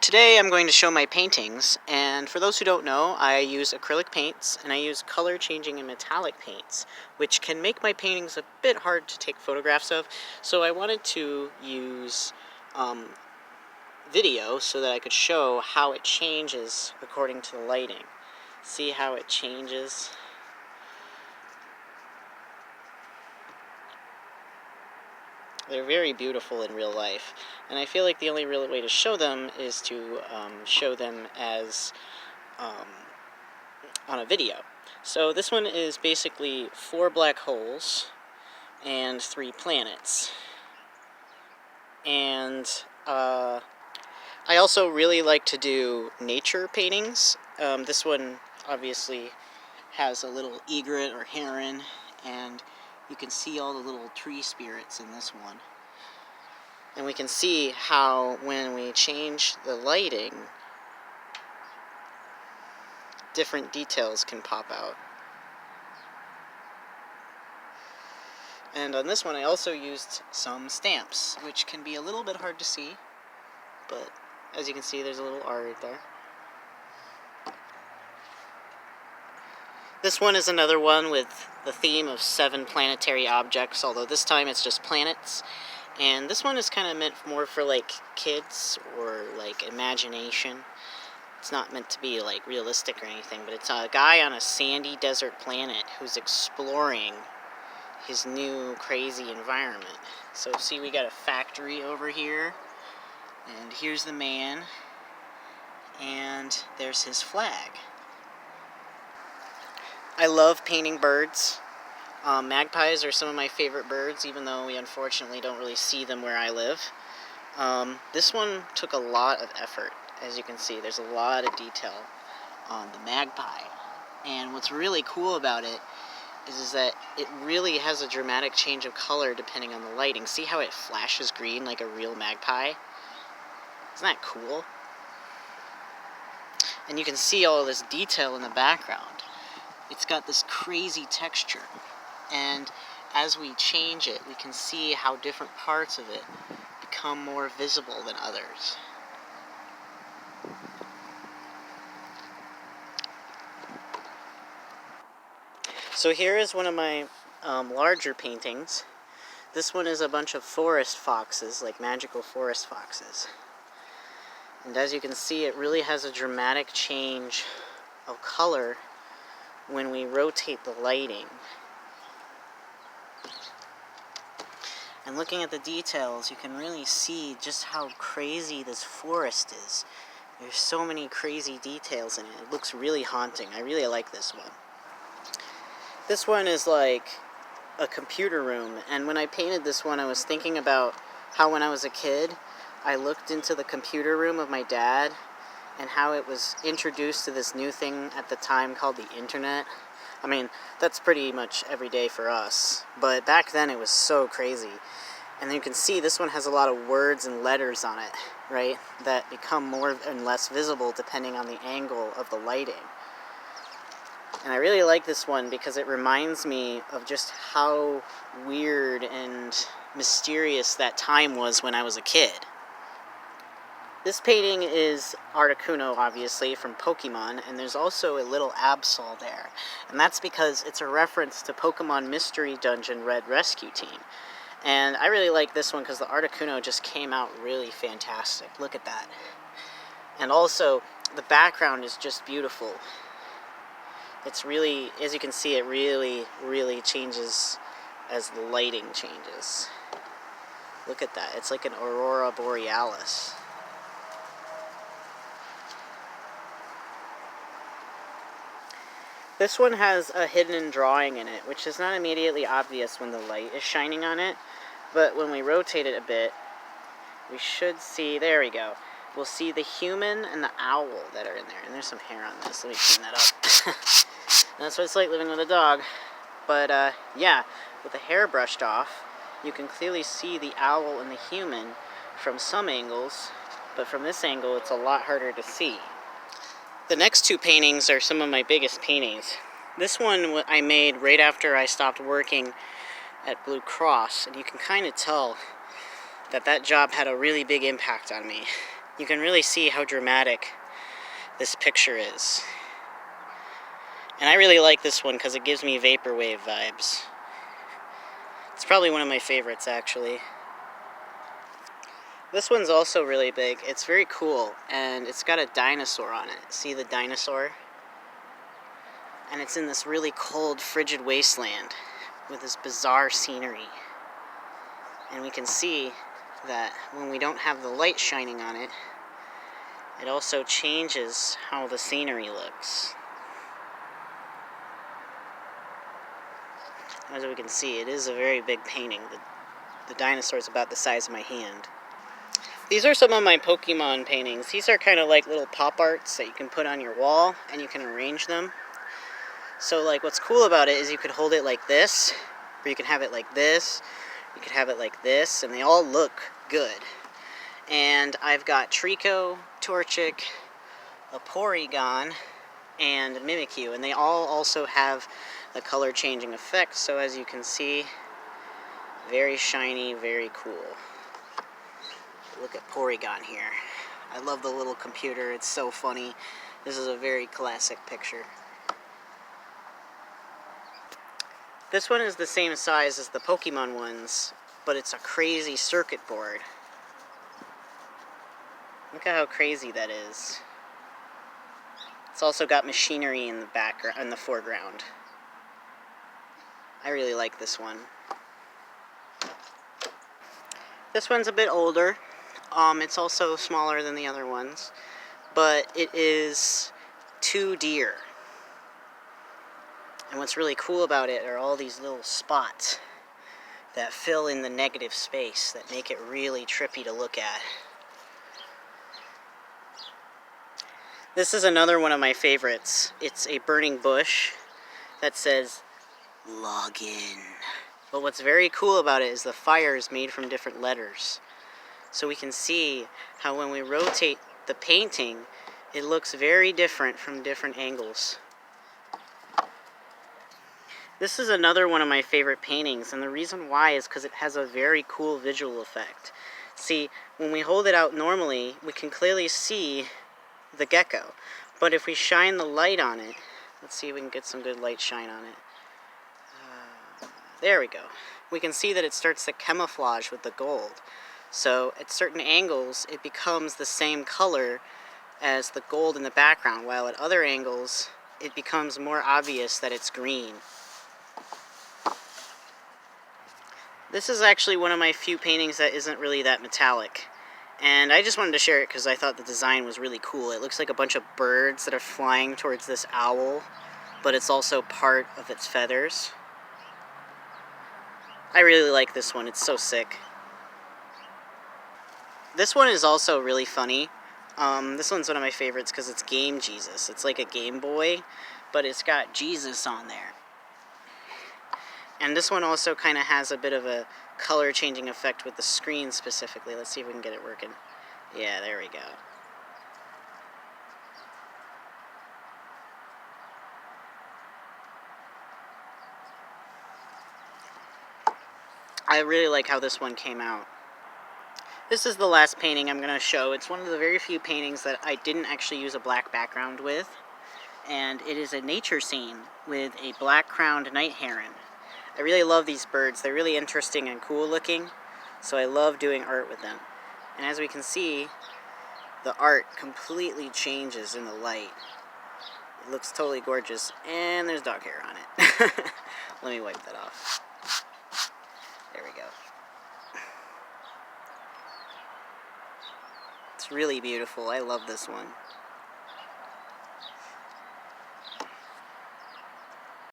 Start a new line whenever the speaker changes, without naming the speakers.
today I'm going to show my paintings, and for those who don't know, I use acrylic paints and I use color changing and metallic paints, which can make my paintings a bit hard to take photographs of, so I wanted to use video so that I could show how it changes according to the lighting. See how it changes? They're very beautiful in real life, and I feel like the only real way to show them is to show them as on a video. So this one is basically 4 black holes and 3 planets. And I also really like to do nature paintings. This one obviously has a little egret or heron, and you can see all the little tree spirits in this one. And we can see how when we change the lighting, different details can pop out. And on this one I also used some stamps, which can be a little bit hard to see, but as you can see there's a little R right there. This one is another one with the theme of 7 planetary objects, although this time it's just planets. And this one is kind of meant more for like kids or like imagination. It's not meant to be like realistic or anything, but it's a guy on a sandy desert planet who's exploring his new crazy environment. So see, we got a factory over here, and here's the man, and there's his flag. I love painting birds. Magpies are some of my favorite birds, even though we unfortunately don't really see them where I live. This one took a lot of effort. As you can see, there's a lot of detail on the magpie. And what's really cool about it is that it really has a dramatic change of color depending on the lighting. See how it flashes green like a real magpie? Isn't that cool? And you can see all this detail in the background. It's got this crazy texture, and as we change it, we can see how different parts of it become more visible than others. So here is one of my larger paintings. This one is a bunch of forest foxes, like magical forest foxes. And as you can see, it really has a dramatic change of color when we rotate the lighting. And looking at the details, you can really see just how crazy this forest is. There's so many crazy details in it. It looks really haunting. I really like this one. This one is like a computer room, and when I painted this one, I was thinking about how when I was a kid, I looked into the computer room of my dad and how it was introduced to this new thing at the time called the internet. I mean, that's pretty much every day for us, but back then it was so crazy. And then you can see this one has a lot of words and letters on it, right, that become more and less visible depending on the angle of the lighting. And I really like this one because it reminds me of just how weird and mysterious that time was when I was a kid. This painting is Articuno, obviously, from Pokemon, and there's also a little Absol there. And that's because it's a reference to Pokemon Mystery Dungeon Red Rescue Team. And I really like this one because the Articuno just came out really fantastic. Look at that. And also, the background is just beautiful. It's really, as you can see, it really, really changes as the lighting changes. Look at that. It's like an aurora borealis. This one has a hidden drawing in it, which is not immediately obvious when the light is shining on it, but when we rotate it a bit, we should see, there we go, we'll see the human and the owl that are in there, and there's some hair on this, let me clean that up. And that's what it's like living with a dog. But yeah, with the hair brushed off, you can clearly see the owl and the human from some angles, but from this angle it's a lot harder to see. The next 2 paintings are some of my biggest paintings. This one I made right after I stopped working at Blue Cross, and you can kind of tell that that job had a really big impact on me. you can really see how dramatic this picture is. And I really like this one because it gives me vaporwave vibes. It's probably one of my favorites, actually. This one's also really big. It's very cool, and it's got a dinosaur on it. See the dinosaur? And it's in this really cold, frigid wasteland with this bizarre scenery. And we can see that when we don't have the light shining on it, it also changes how the scenery looks. As we can see, it is a very big painting. The dinosaur is about the size of my hand. These are some of my Pokemon paintings. These are kind of like little pop arts that you can put on your wall and you can arrange them. So like what's cool about it is you could hold it like this, or you can have it like this, you could have it like this, and they all look good. And I've got Trico, Torchic, a Porygon, and Mimikyu, and they all also have the color changing effect, so as you can see, very shiny, very cool. Look at Porygon here. I love the little computer, it's so funny. This is a very classic picture. This one is the same size as the Pokemon ones, but it's a crazy circuit board. Look at how crazy that is. It's also got machinery in the background, in the foreground. I really like this one. This one's a bit older. It's also smaller than the other ones, but it is 2 deer. And what's really cool about it are all these little spots that fill in the negative space that make it really trippy to look at. This is another one of my favorites. It's a burning bush that says, "Log in." But what's very cool about it is the fire is made from different letters. So we can see how when we rotate the painting, it looks very different from different angles. This is another one of my favorite paintings, and the reason why is because it has a very cool visual effect. See, when we hold it out normally, we can clearly see the gecko. But if we shine the light on it, let's see if we can get some good light shine on it. There we go. We can see that it starts to camouflage with the gold. So at certain angles, it becomes the same color as the gold in the background, while at other angles, it becomes more obvious that it's green. This is actually one of my few paintings that isn't really that metallic. And I just wanted to share it because I thought the design was really cool. It looks like a bunch of birds that are flying towards this owl, but it's also part of its feathers. I really like this one. It's so sick. This one is also really funny. This one's one of my favorites because it's Game Jesus. It's like a Game Boy, but it's got Jesus on there. And this one also kind of has a bit of a color changing effect with the screen specifically. Let's see if we can get it working. Yeah, there we go. I really like how this one came out. This is the last painting I'm going to show. It's one of the very few paintings that I didn't actually use a black background with. And it is a nature scene with a black-crowned night heron. I really love these birds. They're really interesting and cool looking, so I love doing art with them. And as we can see, the art completely changes in the light. It looks totally gorgeous, and there's dog hair on it. Let me wipe that off. There we go. It's really beautiful. I love this one.